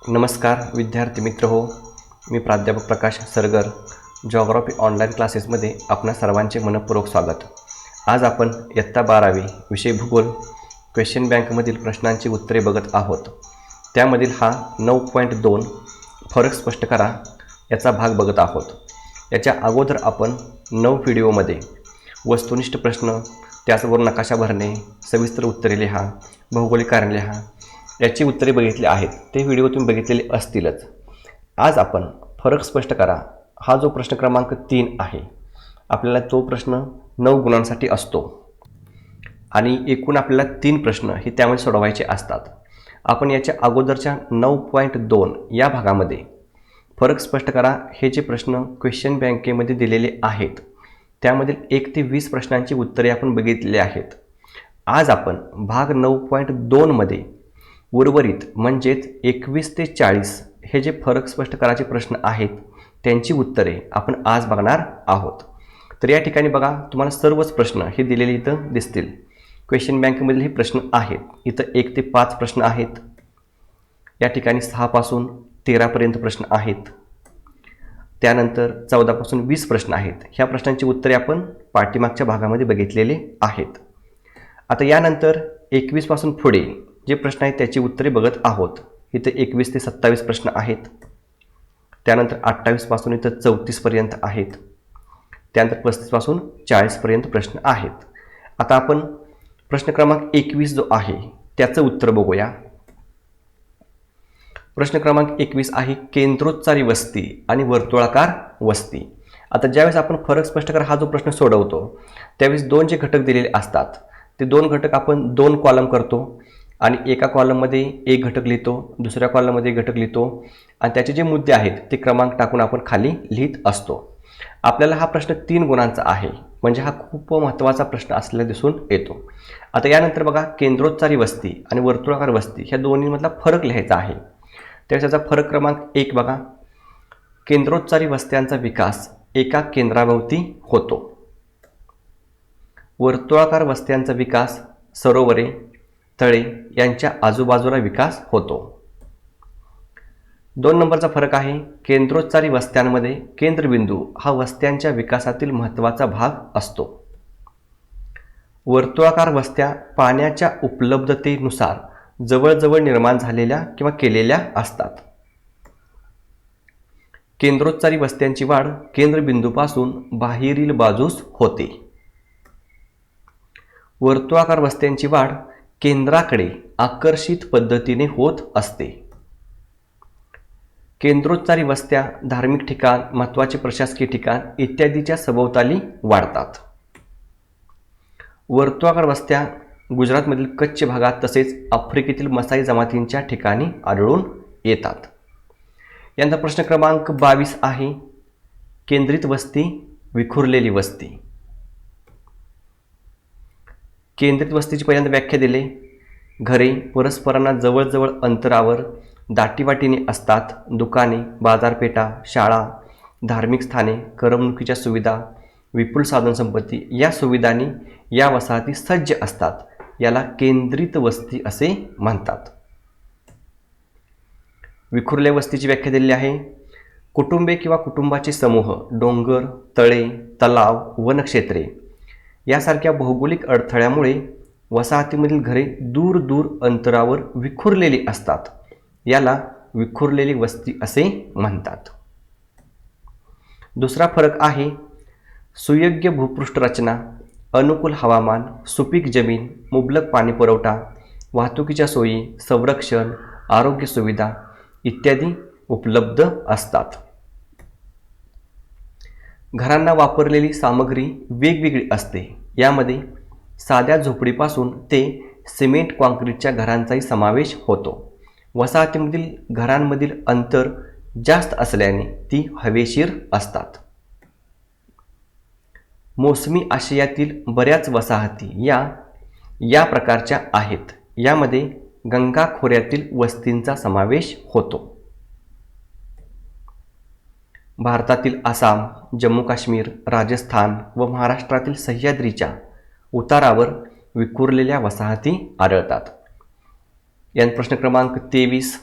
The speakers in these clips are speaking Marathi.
नमस्कार विद्यार्थी मित्र हो, मी प्राध्यापक प्रकाश सरगर जॉग्राफी ऑनलाईन क्लासेसमध्ये आपणा सर्वांचे मनपूर्वक स्वागत। आज आपण इयत्ता 12वी विषय भूगोल क्वेश्चन बँकमधील प्रश्नांची उत्तरे बघत आहोत। त्यामधील हा 9.2 फरक स्पष्ट करा याचा भाग बघत आहोत। याच्या अगोदर आपण 9 व्हिडिओमध्ये वस्तुनिष्ठ प्रश्न, त्याचबरोबर नकाशा भरणे, सविस्तर उत्तरे लिहा, भौगोलिक कारण लिहा याची उत्तरे बघितली आहेत। ते व्हिडिओ तुम्ही बघितलेले असतीलच। आज आपण फरक स्पष्ट करा हा जो प्रश्न क्रमांक 3 आहे, आपल्याला तो प्रश्न 9 गुणांसाठी असतो आणि एकूण आपल्याला 3 प्रश्न हे त्यामध्ये सोडवायचे असतात। आपण याच्या अगोदरच्या 9.2 या भागामध्ये फरक स्पष्ट करा हे जे प्रश्न क्वेश्चन बँकेमध्ये दिलेले आहेत त्यामधील 1 ते 20 प्रश्नांची उत्तरे आपण बघितलेली आहेत। आज आपण भाग 9.2 मध्ये उर्वरित म्हणजेच 21 ते 40 हे जे फरक स्पष्ट करायचे प्रश्न आहेत त्यांची उत्तरे आपण आज बघणार आहोत। तर या ठिकाणी बघा, तुम्हाला सर्वच प्रश्न हे दिलेले इथं दिसतील। क्वेश्चन बँकेमधील हे प्रश्न आहेत। इथं 1 ते 5 प्रश्न आहेत, या ठिकाणी 6 पासून 13 पर्यंत प्रश्न आहेत, त्यानंतर 14 पासून 20 प्रश्न आहेत। ह्या प्रश्नांची उत्तरे आपण पाठीमागच्या भागामध्ये बघितलेले आहेत। आता यानंतर 21 पासून पुढे जे प्रश्न आहेत त्याची उत्तरे बघत आहोत। इथे 21 ते 27 प्रश्न आहेत, त्यानंतर 28 पासून इथं 34 पर्यंत आहेत, त्यानंतर 35 पासून 40 पर्यंत प्रश्न आहेत। आता आपण प्रश्न क्रमांक 21 जो आहे त्याचं उत्तर बघूया। प्रश्न क्रमांक 21 आहे केंद्रोच्चारी वस्ती आणि वर्तुळाकार वस्ती। आता ज्यावेळेस आपण फरक स्पष्ट करा हा जो प्रश्न सोडवतो त्यावेळेस 2 जे घटक दिलेले असतात ते 2 घटक आपण 2 कॉलम करतो आणि एका कॉलममध्ये एक घटक लिहितो, दुसऱ्या कॉलममध्ये एक घटक लिहितो आणि त्याचे जे मुद्दे आहेत ते क्रमांक टाकून आपण खाली लिहित असतो। आपल्याला हा प्रश्न 3 गुणांचा आहे, म्हणजे हा खूप महत्त्वाचा प्रश्न असलेला दिसून येतो। आता यानंतर बघा, केंद्रोच्चारी वस्ती आणि वर्तुळाकार वस्ती ह्या दोन्हीमधला फरक लिहायचा आहे। त्याचा फरक क्रमांक 1 बघा, केंद्रोच्चारी वस्त्यांचा विकास एका केंद्राभोवती होतो, वर्तुळाकार वस्त्यांचा विकास सरोवरे, तळे यांच्या आजूबाजूला विकास होतो। 2 नंबरचा फरक आहे, केंद्रोच्चारी वस्त्यांमध्ये केंद्रबिंदू हा वस्त्यांच्या विकासातील महत्त्वाचा भाग असतो, वर्तुळाकार वस्त्या पाण्याच्या उपलब्धतेनुसार जवळजवळ निर्माण झालेल्या किंवा केलेल्या असतात। केंद्रोच्चारी वस्त्यांची वाढ केंद्रबिंदूपासून बाहेरील बाजूस होते, वर्तुळाकार वस्त्यांची वाढ केंद्राकडे आकर्षित पद्धतीने होत असते। केंद्रोच्चारी वस्त्या धार्मिक ठिकाण, महत्त्वाचे प्रशासकीय ठिकाण इत्यादीच्या सभोवताली वाढतात। वर्तुळाकार वस्त्या गुजरातमधील कच्छ भागात तसेच आफ्रिकेतील मसाई जमातींच्या ठिकाणी आढळून येतात। यांचा प्रश्न क्रमांक 22 आहे, केंद्रित वस्ती, विखुरलेली वस्ती। केंद्रित वस्तीची पहिल्यांदा व्याख्या दिली, घरे परस्परांना जवळजवळ अंतरावर दाटीवाटीने असतात। दुकाने, बाजारपेठा, शाळा, धार्मिक स्थाने, करमणुकीच्या सुविधा, विपुल साधनसंपत्ती या सुविधांनी या वसाहती सज्ज असतात, याला केंद्रित वस्ती असे म्हणतात। विखुरलेल्या वस्तीची व्याख्या दिलेली आहे, कुटुंबे किंवा कुटुंबाचे समूह डोंगर, तळे, तलाव, वनक्षेत्रे यासारख्या भौगोलिक अडथळ्यामुळे वसाहतीमधील घरे दूर दूर अंतरावर विखुरलेली असतात, याला विखुरलेली वस्ती असे म्हणतात। दुसरा फरक आहे, सुयोग्य भूपृष्ठ रचना, अनुकूल हवामान, सुपीक जमीन, मुबलक पाणी पुरवठा, वाहतुकीच्या सोयी, संरक्षण, आरोग्य सुविधा इत्यादी उपलब्ध असतात। घरांना वापरलेली सामग्री वेगवेगळी असते, यामध्ये साध्या झोपडीपासून ते सिमेंट काँक्रीटच्या घरांचाही समावेश होतो। वसाहतीमधील घरांमधील अंतर जास्त असल्याने ती हवेशीर असतात। मोसमी आशियातील बऱ्याच वसाहती या प्रकारच्या आहेत, यामध्ये गंगा खोऱ्यातील वस्तींचा समावेश होतो। भारतातील आसाम, जम्मू काश्मीर, राजस्थान व महाराष्ट्रातील सह्याद्रीच्या उतारावर विखुरलेल्या वसाहती आढळतात। यात प्रश्न क्रमांक 23,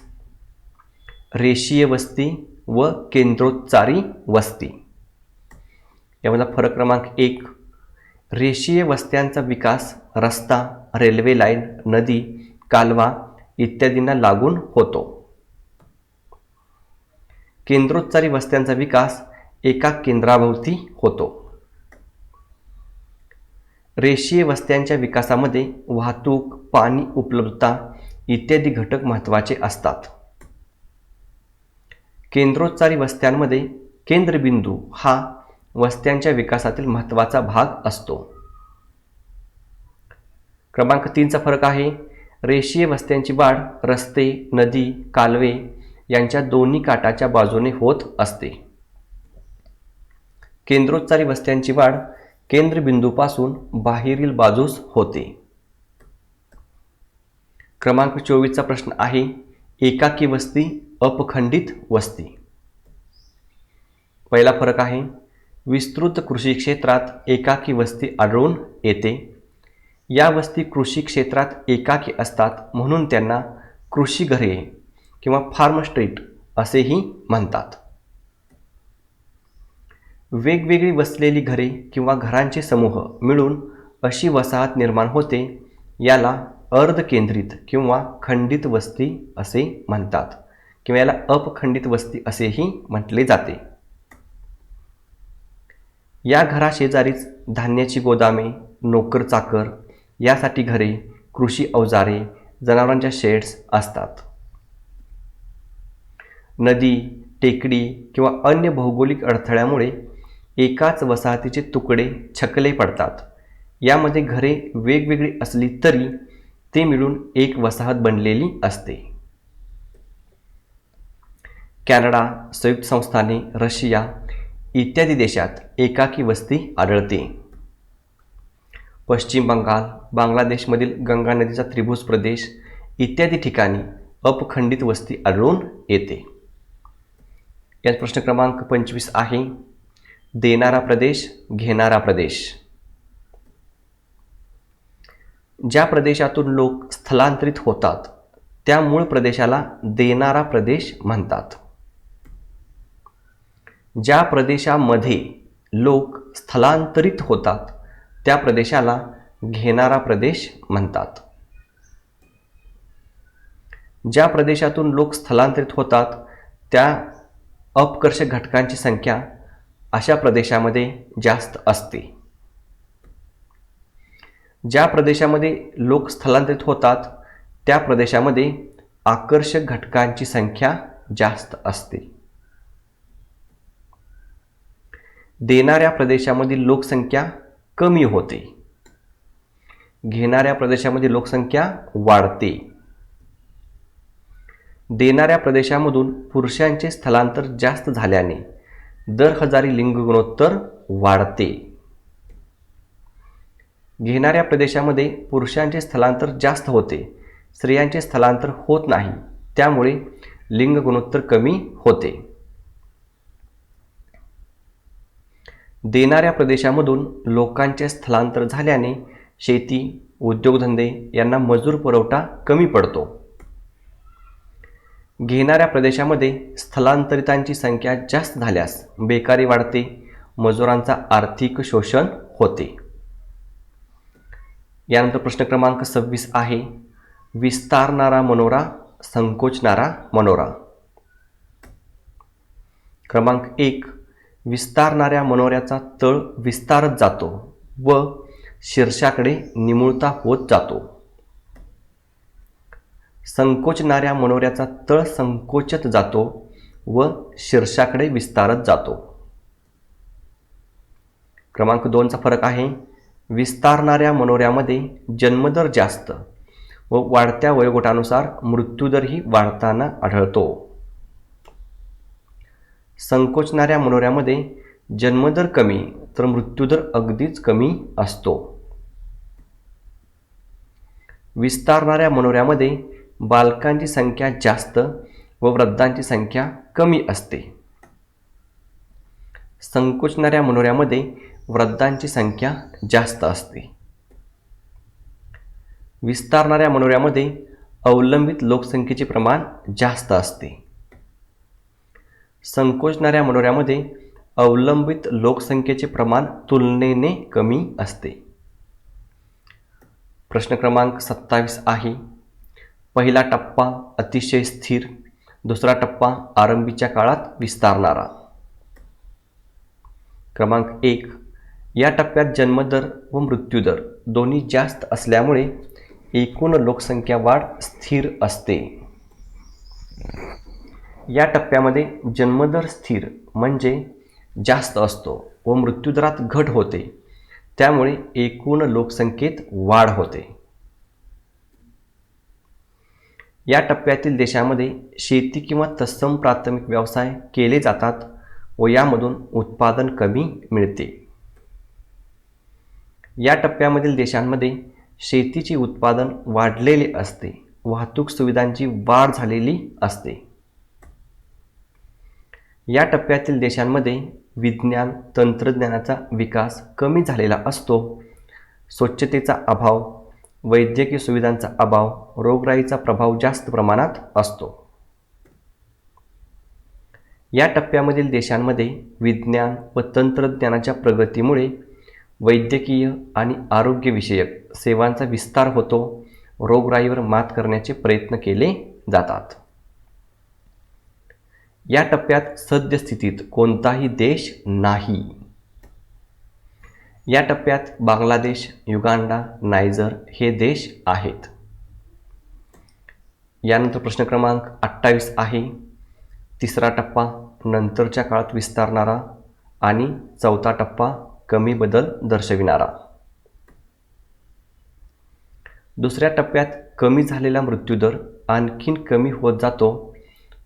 रेषीय वस्ती व केंद्रोच्चारी वस्ती. यामधला फरक क्रमांक 1, रेषीय वस्त्यांचा विकास रस्ता, रेल्वे लाईन, नदी, कालवा इत्यादींना लागून होतो. केंद्रोच्चारी वस्त्यांचा विकास एका केंद्राभोवती होतो. रेषीय वस्त्यांच्या विकासामध्ये वाहतूक, पाणी उपलब्धता इत्यादी घटक महत्त्वाचे असतात. केंद्रोच्चारी वस्त्यांमध्ये केंद्रबिंदू हा वस्त्यांच्या विकासातील महत्त्वाचा भाग असतो. क्रमांक 3चा फरक आहे, रेषीय वस्त्यांची वाढ रस्ते, नदी, कालवे यांच्या दोन्ही काठाच्या बाजूने होत असते. केंद्रोच्चारी वस्त्यांची वाढ केंद्रबिंदूपासून बाहेरील बाजूस होते. क्रमांक 24चा प्रश्न आहे, एकाकी वस्ती, अपखंडित वस्ती. पहिला फरक आहे, विस्तृत कृषी क्षेत्रात एकाकी वस्ती आढळून येते. या वस्ती कृषी क्षेत्रात एकाकी असतात म्हणून त्यांना कृषी घरे किंवा फार्म स्ट्रीट असेही म्हणतात. वेगवेगळी वसलेली घरे किंवा घरांचे समूह मिळून अशी वसाहत निर्माण होते. याला अर्धकेंद्रित किंवा खंडित वस्ती असे म्हणतात किंवा याला अपखंडित वस्ती असेही म्हटले जाते. या घराशेजारीच धान्याची गोदामे, नोकर चाकर यासाठी घरे, कृषी अवजारे, जनावरांच्या शेड्स असतात. नदी, टेकडी किंवा अन्य भौगोलिक अडथळ्यामुळे एकाच वसाहतीचे तुकडे छकले पडतात. यामध्ये घरे वेगवेगळी असली तरी ते मिळून एक वसाहत बनलेली असते. कॅनडा, संयुक्त संस्थाने, रशिया इत्यादी देशात एकाकी वस्ती आढळते. पश्चिम बंगाल, बांगलादेशमधील गंगा नदीचा त्रिभुज प्रदेश इत्यादी ठिकाणी अपखंडित वस्ती आढळून येते. यात प्रश्न क्रमांक 25 आहे, देणारा प्रदेश, घेणारा प्रदेश. ज्या प्रदेशातून लोक स्थलांतरित होतात त्या मूळ प्रदेशाला देणारा प्रदेश म्हणतात. ज्या प्रदेशामध्ये लोक स्थलांतरित होतात त्या प्रदेशाला घेणारा प्रदेश म्हणतात. ज्या प्रदेशातून लोक स्थलांतरित होतात त्या अपकर्षक घटकांची संख्या अशा प्रदेशामध्ये जास्त असते. ज्या प्रदेशामध्ये लोक स्थलांतरित होतात त्या प्रदेशामध्ये आकर्षक घटकांची संख्या जास्त असते. देणाऱ्या प्रदेशामधील लोकसंख्या कमी होते. घेणाऱ्या प्रदेशामध्ये लोकसंख्या वाढते. देणाऱ्या प्रदेशामधून पुरुषांचे स्थलांतर जास्त झाल्याने दर हजारी लिंग गुणोत्तर वाढते. घेणाऱ्या प्रदेशामध्ये पुरुषांचे स्थलांतर जास्त होते, स्त्रियांचे स्थलांतर होत नाही, त्यामुळे लिंग गुणोत्तर कमी होते. देणाऱ्या प्रदेशामधून लोकांचे स्थलांतर झाल्याने शेती, उद्योगधंदे यांना मजूर पुरवठा कमी पडतो. घेणाऱ्या प्रदेशामध्ये स्थलांतरितांची संख्या जास्त झाल्यास बेकारी वाढते, मजुरांचा आर्थिक शोषण होते. यानंतर प्रश्न क्रमांक 26 आहे, विस्तारणारा मनोरा, संकोचणारा मनोरा. क्रमांक 1, विस्तारणाऱ्या मनोऱ्याचा तळ विस्तारत जातो व शीर्षाकडे निमुळता होत जातो. संकोचणाऱ्या मनोऱ्याचा तळ संकोचत जातो व शीर्षाकडे विस्तारत जातो. क्रमांक 2चा फरक आहे, विस्तारणाऱ्या मनोऱ्यामध्ये जन्मदर जास्त व वाढत्या वयोगटानुसार मृत्यूदरही वाढताना आढळतो. संकोचणाऱ्या मनोऱ्यामध्ये जन्मदर कमी तर मृत्यूदर अगदीच कमी असतो. विस्तारणाऱ्या मनोऱ्यामध्ये बालकांची संख्या जास्त व वृद्धांची संख्या कमी असते. संकोचणाऱ्या मनोऱ्यामध्ये वृद्धांची संख्या जास्त असते. विस्तारणाऱ्या मनोऱ्यामध्ये अवलंबित लोकसंख्येचे प्रमाण जास्त असते. संकोचणाऱ्या मनोऱ्यामध्ये अवलंबित लोकसंख्येचे प्रमाण तुलनेने कमी असते. प्रश्न क्रमांक 27 आहे. पहिला टप्पा अतिशय स्थिर, दुसरा टप्पा आरंभीच्या काळात विस्तारणारा. क्रमांक 1. या टप्प्यात जन्मदर व मृत्यूदर दोन्ही जास्त असल्यामुळे एकूण लोकसंख्या वाढ स्थिर असते. या टप्प्यामध्ये जन्मदर स्थिर म्हणजे जास्त असतो व मृत्यूदरात घट होते, त्यामुळे एकूण लोकसंख्येत वाढ होते. या टप्प्यातील देशांमध्ये शेती किंवा तत्सम प्राथमिक व्यवसाय केले जातात व यामधून उत्पादन कमी मिळते. या टप्प्यामधील देशांमध्ये शेतीचे उत्पादन वाढलेले असते, वाहतूक सुविधांची वाढ झालेली असते. या टप्प्यातील देशांमध्ये विज्ञान तंत्रज्ञानाचा विकास कमी झालेला असतो, स्वच्छतेचा अभाव, वैद्यकीय सुविधांचा अभाव, रोगराईचा प्रभाव जास्त प्रमाणात असतो. या टप्प्यामधील देशांमध्ये विज्ञान व तंत्रज्ञानाच्या प्रगतीमुळे वैद्यकीय आणि आरोग्यविषयक सेवांचा विस्तार होतो, रोगराईवर मात करण्याचे प्रयत्न केले जातात. या टप्प्यात सद्यस्थितीत कोणताही देश नाही. या टप्प्यात बांगलादेश, युगांडा, नायजर हे देश आहेत. यानंतर प्रश्न क्रमांक 28 आहे. तिसरा टप्पा नंतरच्या काळात विस्तारणारा आणि चौथा टप्पा कमी बदल दर्शविणारा. दुसऱ्या टप्प्यात कमी झालेला मृत्यूदर आणखीन कमी होत जातो,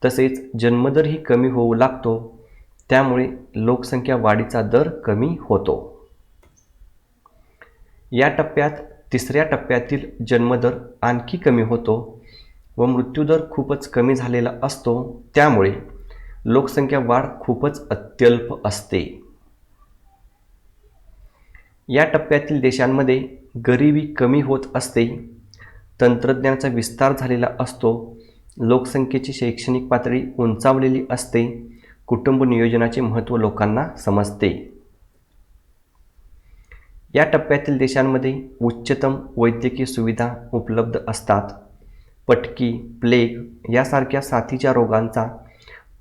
तसेच जन्मदरही कमी होऊ लागतो, त्यामुळे लोकसंख्या वाढीचा दर कमी होतो. या टप्प्यात तिसऱ्या टप्प्यातील जन्मदर आणखी कमी होतो व मृत्यूदर खूपच कमी झालेला असतो, त्यामुळे लोकसंख्या वाढ खूपच अत्यल्प असते. या टप्प्यातील देशांमध्ये गरिबी कमी होत असते, तंत्रज्ञानाचा विस्तार झालेला असतो, लोकसंख्येची शैक्षणिक पातळी उंचावलेली असते, कुटुंब नियोजनाचे महत्त्व लोकांना समजते. या टप्प्यातील देशांमध्ये उच्चतम वैद्यकीय सुविधा उपलब्ध असतात. पटकी, प्लेग यासारख्या साथीच्या रोगांचा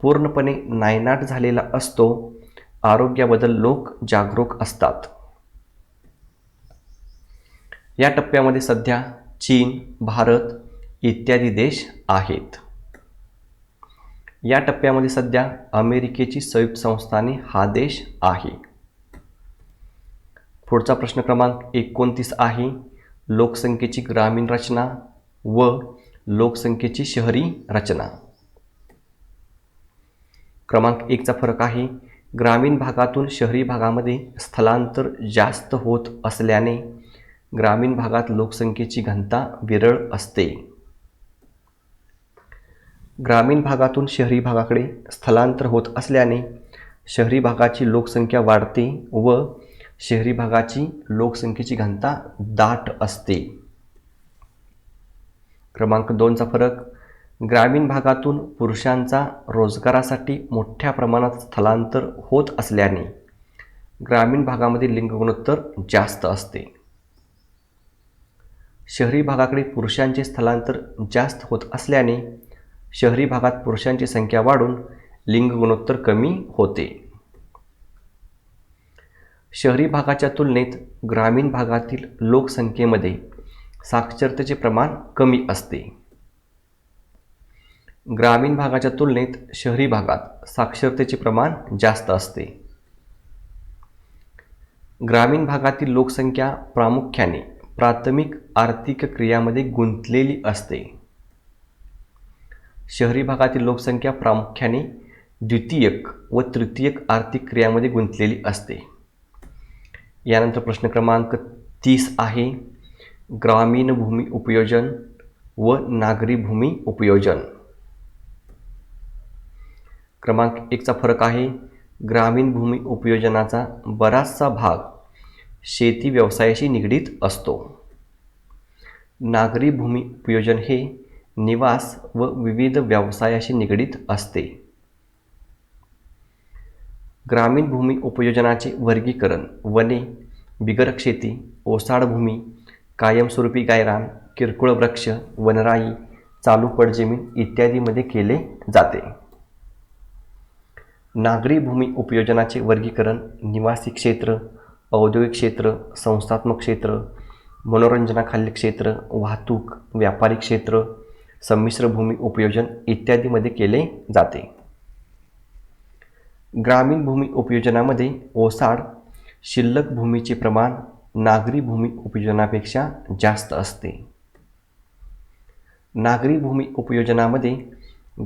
पूर्णपणे नायनाट झालेला असतो, आरोग्याबद्दल लोक जागरूक असतात. या टप्प्यामध्ये सध्या चीन, भारत इत्यादी देश आहेत. या टप्प्यामध्ये सध्या अमेरिकेची संयुक्त संस्थाने हा देश आहे. पुढचा प्रश्न क्रमांक 29 आहे. लोकसंख्येची ग्रामीण रचना व लोकसंख्येची शहरी रचना. क्रमांक 1चा फरक आहे. ग्रामीण भागातून शहरी भागामध्ये स्थलांतर जास्त होत असल्याने ग्रामीण भागात लोकसंख्येची घनता विरळ असते. ग्रामीण भागातून शहरी भागाकडे स्थलांतर होत असल्याने शहरी भागाची लोकसंख्या वाढते व शहरी भागाची लोकसंख्येची घनता दाट असते. क्रमांक 2चा फरक. ग्रामीण भागातून पुरुषांचा रोजगारासाठी मोठ्या प्रमाणात स्थलांतर होत असल्याने ग्रामीण भागामध्ये लिंग गुणोत्तर जास्त असते. शहरी भागाकडे पुरुषांचे स्थलांतर जास्त होत असल्याने शहरी भागात पुरुषांची संख्या वाढून लिंग गुणोत्तर कमी होते. शहरी भागाच्या तुलनेत ग्रामीण भागातील लोकसंख्येमध्ये साक्षरतेचे प्रमाण कमी असते. ग्रामीण भागाच्या तुलनेत शहरी भागात साक्षरतेचे प्रमाण जास्त असते. ग्रामीण भागातील लोकसंख्या प्रामुख्याने प्राथमिक आर्थिक क्रियामध्ये गुंतलेली असते. शहरी भागातील लोकसंख्या प्रामुख्याने द्वितीयक व तृतीयक आर्थिक क्रियामध्ये गुंतलेली असते. यानंतर प्रश्न क्रमांक 30 आहे. ग्रामीण भूमी उपयोजन व नागरी भूमी उपयोजन. क्रमांक 1चा फरक आहे. ग्रामीण भूमी उपयोजनाचा बराचसा भाग शेती व्यवसायाशी निगडीत असतो. नागरी भूमी उपयोजन हे निवास व विविध व्यवसायाशी निगडीत असते. ग्रामीण भूमी उपयोजनाचे वर्गीकरण वने, बिगरक शेती, ओसाड भूमी, कायमस्वरूपी गायरान, किरकोळ वृक्ष, वनराई, चालू पडजमीन इत्यादीमध्ये केले जाते. नागरी भूमी उपयोजनाचे वर्गीकरण निवासी क्षेत्र, औद्योगिक क्षेत्र, संस्थात्मक क्षेत्र, मनोरंजनाखालील क्षेत्र, वाहतूक, व्यापारी क्षेत्र, संमिश्र भूमी उपयोजन इत्यादीमध्ये केले जाते. ग्रामीण भूमी उपयोजनामध्ये ओसाड शिल्लक भूमीचे प्रमाण नागरी भूमी उपयोजनापेक्षा जास्त असते. नागरी भूमी उपयोजनामध्ये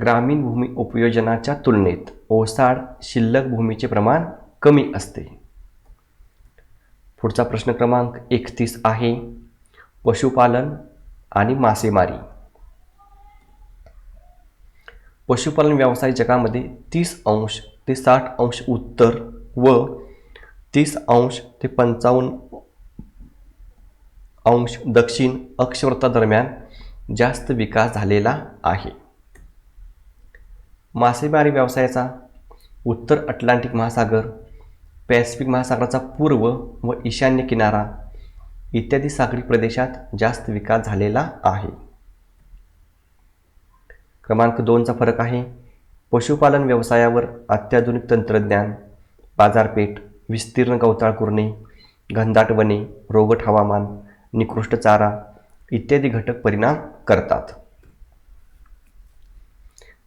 ग्रामीण भूमी उपयोजनाच्या तुलनेत ओसाड शिल्लक भूमीचे प्रमाण कमी असते. पुढचा प्रश्न क्रमांक 31 आहे, पशुपालन आणि मासेमारी. पशुपालन व्यवसाय जगामध्ये 30° ते 60° उत्तर व 30° ते 55° दक्षिण अक्षवृत्तादरम्यान जास्त विकास झालेला आहे. मासेमारी व्यवसायाचा उत्तर अटलांटिक महासागर, पॅसिफिक महासागराचा पूर्व व ईशान्य किनारा इत्यादी सागरी प्रदेशात जास्त विकास झालेला आहे. क्रमांक 2चा फरक आहे, पशुपालन व्यवसायावर अत्याधुनिक तंत्रज्ञान, बाजारपेठ, विस्तीर्ण गवताळ कुरणे, घनदाट वने, रोगट हवामान, निकृष्ट चारा इत्यादी घटक परिणाम करतात.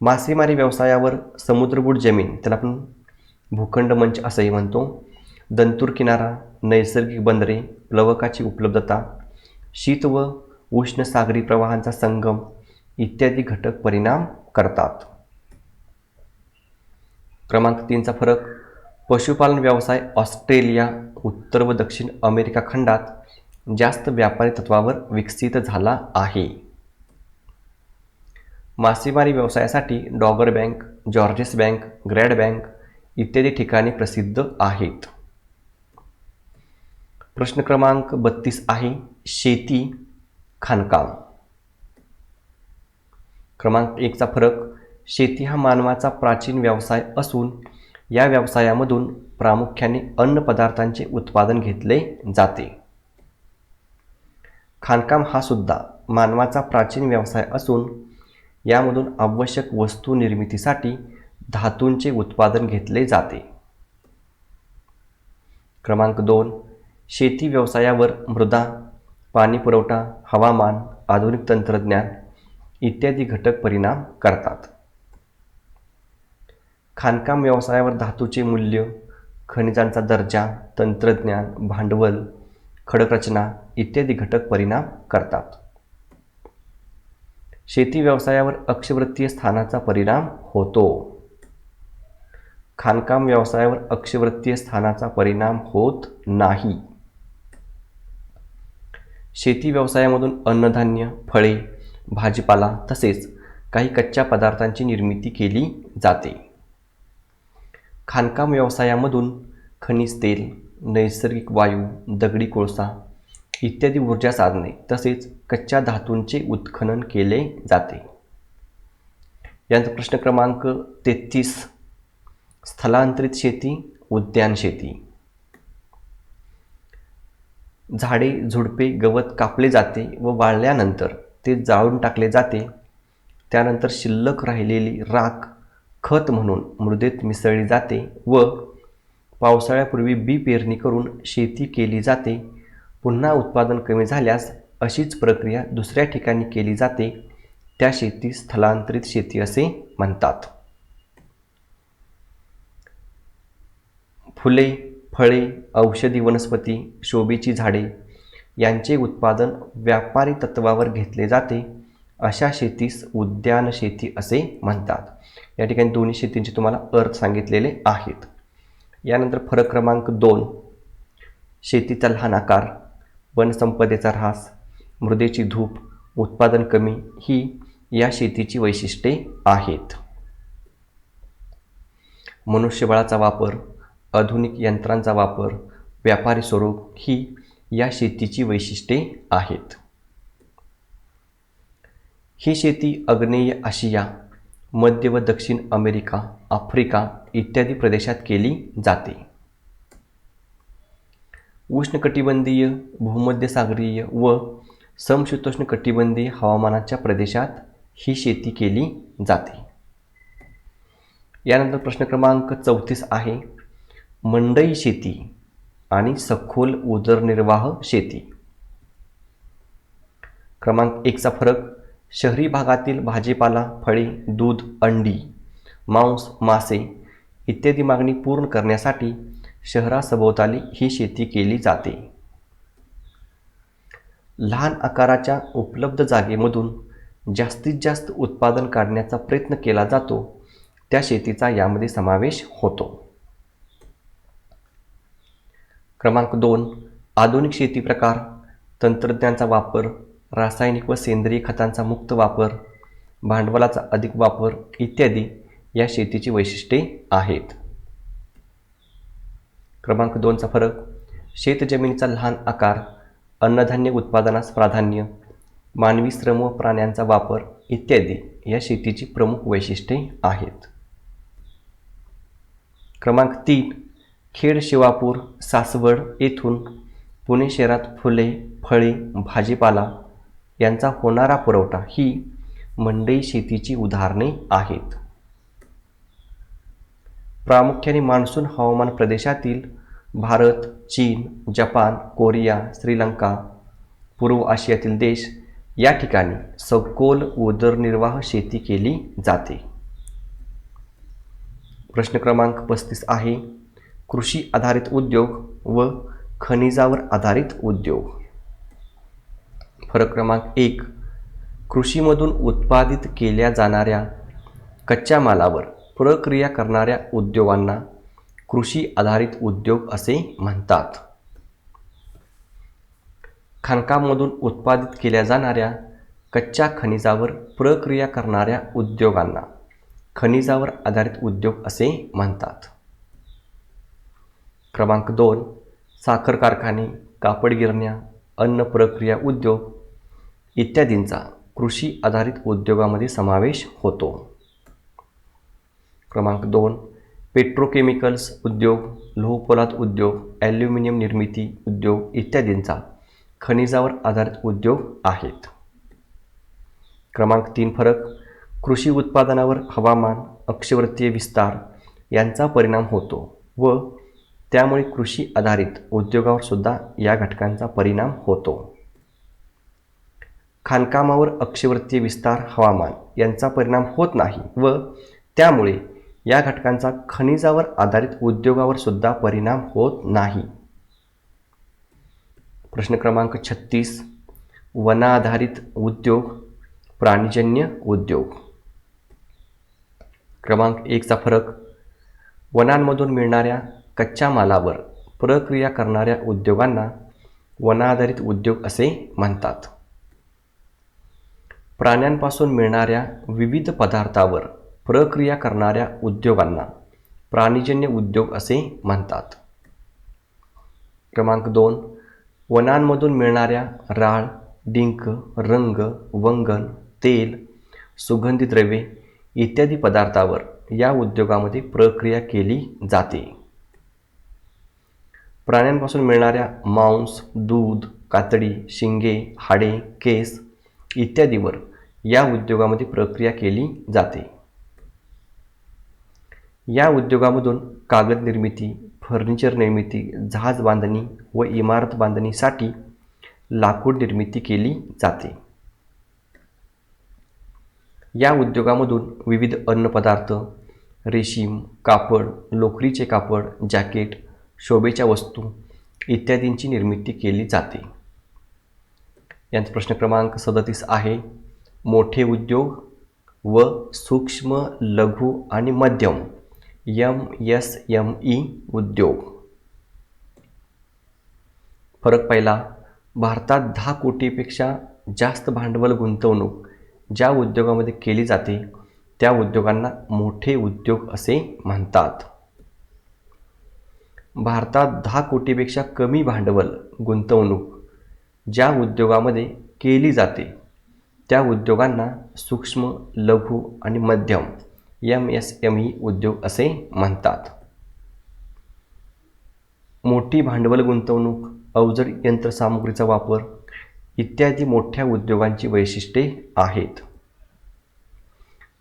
मासेमारी व्यवसायावर समुद्रबुड जमीन, त्याला आपण भूखंड मंच असंही म्हणतो, दंतूर किनारा, नैसर्गिक बंदरे, प्लवकाची उपलब्धता, शीत व उष्ण सागरी प्रवाहांचा संगम इत्यादी घटक परिणाम करतात. क्रमांक 3चा फरक, पशुपालन व्यवसाय ऑस्ट्रेलिया, उत्तर व दक्षिण अमेरिका खंडात जास्त व्यापारी तत्वावर विकसित झाला आहे. मासेमारी व्यवसायासाठी Dogger bank, Georges bank, Grand bank इत्यादी ठिकाणे प्रसिद्ध आहेत. प्रश्न क्रमांक 32 आहे, शेती, खाणकाम. क्रमांक 1चा फरक, शेती हा मानवाचा प्राचीन व्यवसाय असून या व्यवसायामधून प्रामुख्याने अन्न पदार्थांचे उत्पादन घेतले जाते. खाणकाम हा सुद्धा मानवाचा प्राचीन व्यवसाय असून यामधून आवश्यक वस्तू निर्मितीसाठी धातूंचे उत्पादन घेतले जाते. क्रमांक 2, शेती व्यवसायावर मृदा, पाणी पुरवठा, हवामान, आधुनिक तंत्रज्ञान इत्यादी घटक परिणाम करतात. खाणकाम व्यवसायावर धातूचे मूल्य, खनिजांचा दर्जा, तंत्रज्ञान, भांडवल, खडक रचना इत्यादी घटक परिणाम करतात. शेती व्यवसायावर अक्षवृत्तीय स्थानाचा परिणाम होतो. खाणकाम व्यवसायावर अक्षवृत्तीय स्थानाचा परिणाम होत नाही. शेती व्यवसायामधून अन्नधान्य, फळे, भाजीपाला तसेच काही कच्च्या पदार्थांची निर्मिती केली जाते. खाणकाम व्यवसायामधून खनिज तेल, नैसर्गिक वायू, दगडी कोळसा इत्यादी ऊर्जा साधने तसेच कच्च्या धातूंचे उत्खनन केले जाते. यानंतर प्रश्न क्रमांक 33, स्थलांतरित शेती, उद्यान शेती. झाडे, झुडपे, गवत कापले जाते व वाळल्यानंतर ते जाळून टाकले जाते. त्यानंतर शिल्लक राहिलेली राख खत म्हणून मृदेत मिसळली जाते व पावसाळ्यापूर्वी बी पेरणी करून शेती केली जाते. पुन्हा उत्पादन कमी झाल्यास अशीच प्रक्रिया दुसऱ्या ठिकाणी केली जाते. त्या शेतीस स्थलांतरित शेती असे म्हणतात. फुले, फळे, औषधी वनस्पती, शोभेची झाडे यांचे उत्पादन व्यापारी तत्वावर घेतले जाते. अशा शेतीस उद्यान शेती असे म्हणतात. या ठिकाणी दोन्ही शेतींचे तुम्हाला अर्थ सांगितलेले आहेत. यानंतर फरक क्रमांक 2, शेतीचा लहान आकार, वनसंपदेचा ऱ्हास, मृदेची धूप, उत्पादन कमी ही या शेतीची वैशिष्ट्ये आहेत. मनुष्यबळाचा वापर, आधुनिक यंत्रांचा वापर, व्यापारी स्वरूप ही या शेतीची वैशिष्ट्ये आहेत. ही शेती आग्नेय आशिया, मध्य व दक्षिण अमेरिका, आफ्रिका इत्यादी प्रदेशात केली जाते. उष्णकटिबंधीय, भूमध्यसागरीय व समशीतोष्ण कटिबंधीय हवामानाच्या प्रदेशात ही शेती केली जाते. यानंतर प्रश्न क्रमांक 34 आहे, मंडई शेती आणि सखोल उदरनिर्वाह शेती. क्रमांक 1चा फरक, शहरी भागातील भाजीपाला, फळे, दूध, अंडी, मांस, मासे इत्यादी मागणी पूर्ण करण्यासाठी शहरासभोवताली ही शेती केली जाते. लहान आकाराच्या उपलब्ध जागेमधून जास्तीत जास्त उत्पादन काढण्याचा प्रयत्न केला जातो त्या शेतीचा यामध्ये समावेश होतो. क्रमांक 2, आधुनिक शेती प्रकार, तंत्रज्ञानाचा वापर, रासायनिक व सेंद्रिय खतांचा मुक्त वापर, भांडवलाचा अधिक वापर इत्यादी या शेतीची वैशिष्ट्ये आहेत. क्रमांक 2चा फरक, शेतजमिनीचा लहान आकार, अन्नधान्य उत्पादनास प्राधान्य, मानवी श्रम व प्राण्यांचा वापर इत्यादी या शेतीची प्रमुख वैशिष्ट्ये आहेत. क्रमांक 3, खेड, शिवापूर, सासवड येथून पुणे शहरात फुले, फळे, भाजीपाला यांचा होणारा पुरवठा ही मंडई शेतीची उदाहरणे आहेत. प्रामुख्याने मान्सून हवामान प्रदेशातील भारत, चीन, जपान, कोरिया, श्रीलंका, पूर्व आशियातील देश या ठिकाणी सखोल उदरनिर्वाह शेती केली जाते. प्रश्न क्रमांक 35 आहे, कृषी आधारित उद्योग व खनिजावर आधारित उद्योग. फरक क्रमांक 1, कृषीमधून उत्पादित केल्या जाणाऱ्या कच्च्या मालावर प्रक्रिया करणाऱ्या उद्योगांना कृषी आधारित उद्योग असे म्हणतात. खाणकामामधून उत्पादित केल्या जाणाऱ्या कच्च्या खनिजावर प्रक्रिया करणाऱ्या उद्योगांना खनिजावर आधारित उद्योग असे म्हणतात. क्रमांक 2, साखर कारखाने, कापड गिरण्या, अन्न प्रक्रिया उद्योग इत्यादींचा कृषी आधारित उद्योगामध्ये समावेश होतो. क्रमांक 2, पेट्रोकेमिकल्स उद्योग, लोहपोलाद उद्योग, ॲल्युमिनियम निर्मिती उद्योग इत्यादींचा खनिजावर आधारित उद्योग आहेत. क्रमांक 3 फरक, कृषी उत्पादनावर हवामान, अक्षवर्तीय विस्तार यांचा परिणाम होतो व त्यामुळे कृषी आधारित उद्योगावर सुद्धा या घटकांचा परिणाम होतो. खाणकामावर अक्षवर्तीय विस्तार, हवामान यांचा परिणाम होत नाही व त्यामुळे या घटकांचा खनिजावर आधारित उद्योगावर सुद्धा परिणाम होत नाही. प्रश्न क्रमांक 36, वनाधारित उद्योग, प्राणीजन्य उद्योग. क्रमांक 1चा फरक, वनांमधून मिळणाऱ्या कच्च्या मालावर प्रक्रिया करणाऱ्या उद्योगांना वनाधारित उद्योग असे म्हणतात. प्राण्यांपासून मिळणाऱ्या विविध पदार्थावर प्रक्रिया करणाऱ्या उद्योगांना प्राणीजन्य उद्योग असे म्हणतात. क्रमांक 2, वनांमधून मिळणाऱ्या राळ, डिंक, रंग, वंगण, तेल, सुगंधी द्रव्ये इत्यादी पदार्थावर या उद्योगामध्ये प्रक्रिया केली जाते. प्राण्यांपासून मिळणाऱ्या मांस, दूध, कातडी, शिंगे, हाडे, केस इत्यादीवर या उद्योगामध्ये प्रक्रिया केली जाते. या उद्योगामधून कागद निर्मिती, फर्निचर निर्मिती, जहाज बांधणी व इमारत बांधणीसाठी लाकूड निर्मिती केली जाते. या उद्योगामधून विविध अन्नपदार्थ, रेशीम, कापड, लोकरीचे कापड, जॅकेट, शोभेच्या वस्तू इत्यादींची निर्मिती केली जाते. यांचा प्रश्न क्रमांक 37 आहे, मोठे उद्योग व सूक्ष्म, लघु आणि मध्यम MSME उद्योग. फरक पहिला, भारतात 10 कोटीपेक्षा जास्त भांडवल गुंतवणूक ज्या उद्योगामध्ये केली जाते त्या उद्योगांना मोठे उद्योग असे म्हणतात. भारतात 10 कोटीपेक्षा कमी भांडवल गुंतवणूक ज्या उद्योगामध्ये केली जाते त्या उद्योगांना सूक्ष्म, लघु आणि मध्यम MSME उद्योग असे म्हणतात. मोठी भांडवल गुंतवणूक, अवजड यंत्रसामुग्रीचा वापर इत्यादी मोठ्या उद्योगांची वैशिष्ट्ये आहेत.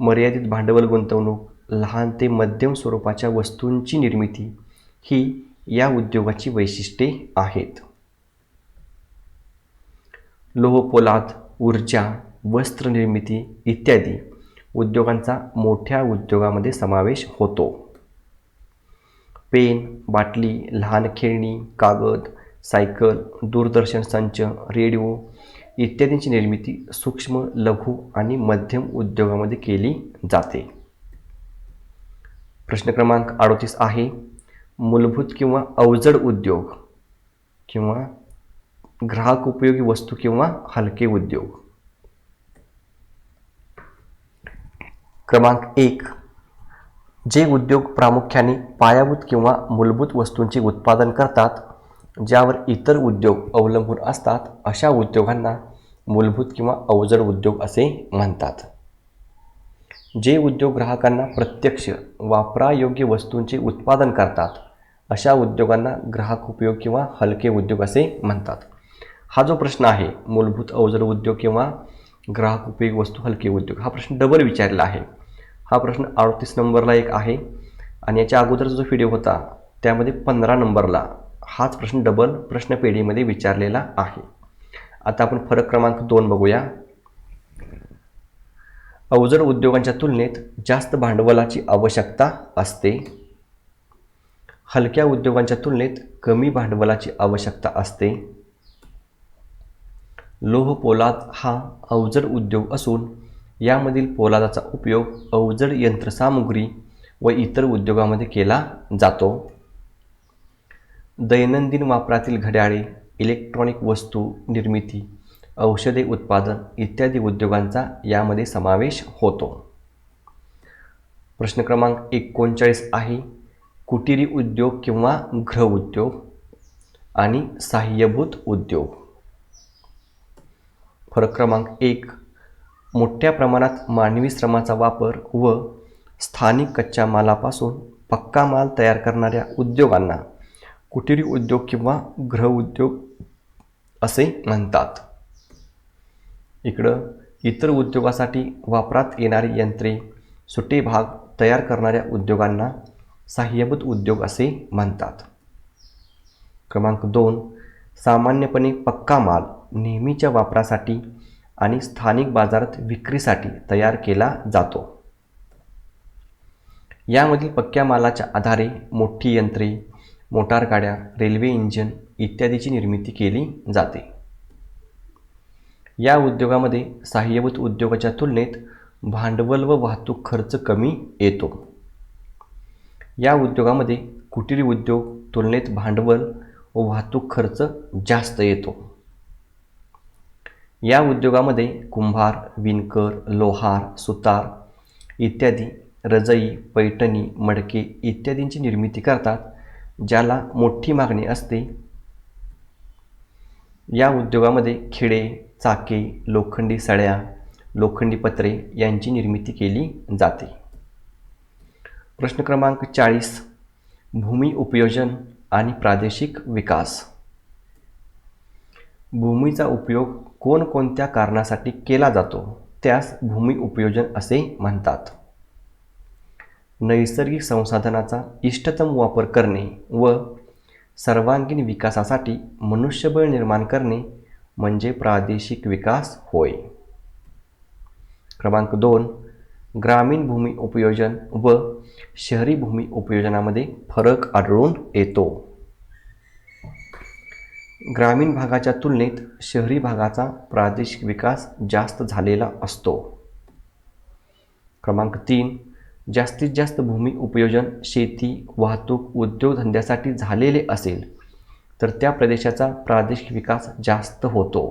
मर्यादित भांडवल गुंतवणूक, लहान ते मध्यम स्वरूपाच्या वस्तूंची निर्मिती ही या उद्योगाची वैशिष्ट्ये आहेत. लोहपोलाद, ऊर्जा, वस्त्र निर्मिती इत्यादी उद्योगांचा मोठ्या उद्योगामध्ये समावेश होतो. पेन, बाटली, लहान खेळणी, कागद, सायकल, दूरदर्शन संच, रेडिओ इत्यादींची निर्मिती सूक्ष्म, लघु आणि मध्यम उद्योगामध्ये केली जाते. प्रश्न क्रमांक 38 आहे, मूलभूत किंवा अवजड उद्योग किंवा ग्राहक उपयोगी वस्तू किंवा हलके उद्योग. क्रमांक 1, जे उद्योग प्रामुख्याने पायाभूत किंवा मूलभूत वस्तूंचे उत्पादन करतात, ज्यावर इतर उद्योग अवलंबून असतात, अशा उद्योगांना मूलभूत किंवा अवजड उद्योग असे म्हणतात. जे उद्योग ग्राहकांना प्रत्यक्ष वापरायोग्य वस्तूंचे उत्पादन करतात, अशा उद्योगांना ग्राहक उपयोग किंवा हलके उद्योग असे म्हणतात. हा जो प्रश्न आहे, मूलभूत अवजड उद्योग किंवा ग्राहक उपयोगी वस्तू हलके उद्योग, हा प्रश्न डबल विचारलेला आहे. हा प्रश्न 38 नंबरला एक आहे आणि याच्या अगोदरचा जो व्हिडिओ होता त्यामध्ये 15 नंबरला हाच प्रश्न डबल प्रश्नपेढीमध्ये विचारलेला आहे. आता आपण फरक क्रमांक 2 बघूया. अवजड उद्योगांच्या तुलनेत जास्त भांडवलाची आवश्यकता असते. हलक्या उद्योगांच्या तुलनेत कमी भांडवलाची आवश्यकता असते. लोह पोलाद हा अवजड उद्योग असून यामधील पोलादाचा उपयोग अवजड यंत्रसामुग्री व इतर उद्योगामध्ये केला जातो. दैनंदिन वापरातील घड्याळे, इलेक्ट्रॉनिक वस्तू निर्मिती, औषधे उत्पादन इत्यादी उद्योगांचा यामध्ये समावेश होतो. प्रश्न क्रमांक 39 आहे, कुटिरी उद्योग किंवा गृह उद्योग आणि सहाय्यभूत उद्योग. फरक क्रमांक 1, मोठ्या प्रमाणात मानवी श्रमाचा वापर व स्थानिक कच्च्या मालापासून पक्का माल तयार करणाऱ्या उद्योगांना कुटिरी उद्योग किंवा गृह उद्योग असे म्हणतात. इकडं इतर उद्योगासाठी वापरात येणारी यंत्रे, सुटे भाग तयार करणाऱ्या उद्योगांना सहाय्यभूत उद्योग असे म्हणतात. क्रमांक 2, सामान्यपणे पक्का माल नेहमीच्या वापरासाठी आणि स्थानिक बाजारात विक्रीसाठी तयार केला जातो. यामधील पक्क्या मालाच्या आधारे मोठी यंत्रे, मोटारगाड्या, रेल्वे इंजिन इत्यादीची निर्मिती केली जाते. या उद्योगामध्ये सहाय्यभूत उद्योगाच्या तुलनेत भांडवल व वाहतूक खर्च कमी येतो. या उद्योगामध्ये कुटिरी उद्योग तुलनेत भांडवल व वाहतूक खर्च जास्त येतो. या उद्योगामध्ये कुंभार, विणकर, लोहार, सुतार इत्यादी रजई, पैठणी, मडके इत्यादींची निर्मिती करतात, ज्याला मोठी मागणी असते. या उद्योगामध्ये खिळे, चाके, लोखंडी सळ्या, लोखंडी पत्रे यांची निर्मिती केली जाते. प्रश्न क्रमांक 40, भूमी उपयोजन आणि प्रादेशिक विकास. भूमीचा उपयोग कोणकोणत्या कारणासाठी केला जातो, त्यास भूमी उपयोजन असे म्हणतात. नैसर्गिक संसाधनाचा इष्टतम वापर करणे व सर्वांगीण विकासासाठी मनुष्यबळ निर्माण करणे म्हणजे प्रादेशिक विकास होय. क्रमांक 2, ग्रामीण भूमी उपयोजन व शहरी भूमी उपयोजनामध्ये फरक आढळून येतो. ग्रामीण भागाच्या तुलनेत शहरी भागाचा प्रादेशिक विकास जास्त झालेला असतो. क्रमांक 3, जास्तीत जास्त भूमी उपयोजन शेती, वाहतूक, उद्योगधंद्यासाठी झालेले असेल तर त्या प्रदेशाचा प्रादेशिक विकास जास्त होतो.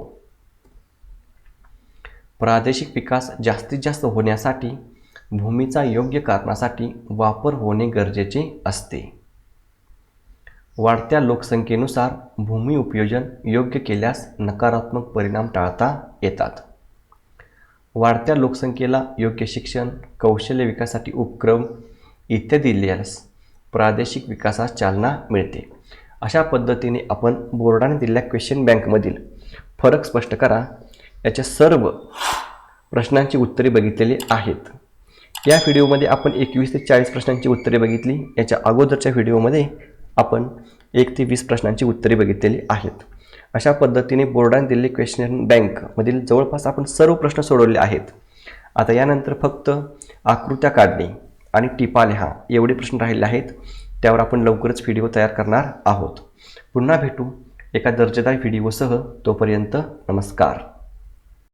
प्रादेशिक विकास जास्तीत जास्त होण्यासाठी भूमीचा योग्य कारणासाठी वापर होणे गरजेचे असते. वाढत्या लोकसंख्येनुसार भूमी उपयोजन योग्य केल्यास नकारात्मक परिणाम टाळता येतात. वाढत्या लोकसंख्येला योग्य शिक्षण, कौशल्य विकासासाठी उपक्रम इत्यादी दिल्यास प्रादेशिक विकासास चालना मिळते. अशा पद्धतीने आपण बोर्डाने दिलेल्या क्वेश्चन बँकमधील फरक स्पष्ट करा याच्या सर्व प्रश्नांची उत्तरे बघितलेली आहेत. या व्हिडिओमध्ये आपण 21 ते 40 प्रश्नांची उत्तरे बघितली. याच्या अगोदरच्या व्हिडिओमध्ये आपण 1 ते 20 प्रश्नांची उत्तरे बघितलेली आहेत. अशा पद्धतीने बोर्डाने दिलेली क्वेश्चन बँकमधील जवळपास आपण सर्व प्रश्न सोडवले आहेत. आता यानंतर फक्त आकृत्या काढणे आणि टिपा लिहा एवढे प्रश्न राहिले आहेत. त्यावर आपण लवकरच व्हिडिओ तयार करणार आहोत. पुन्हा भेटू एका दर्जेदार व्हिडिओसह. तोपर्यंत नमस्कार.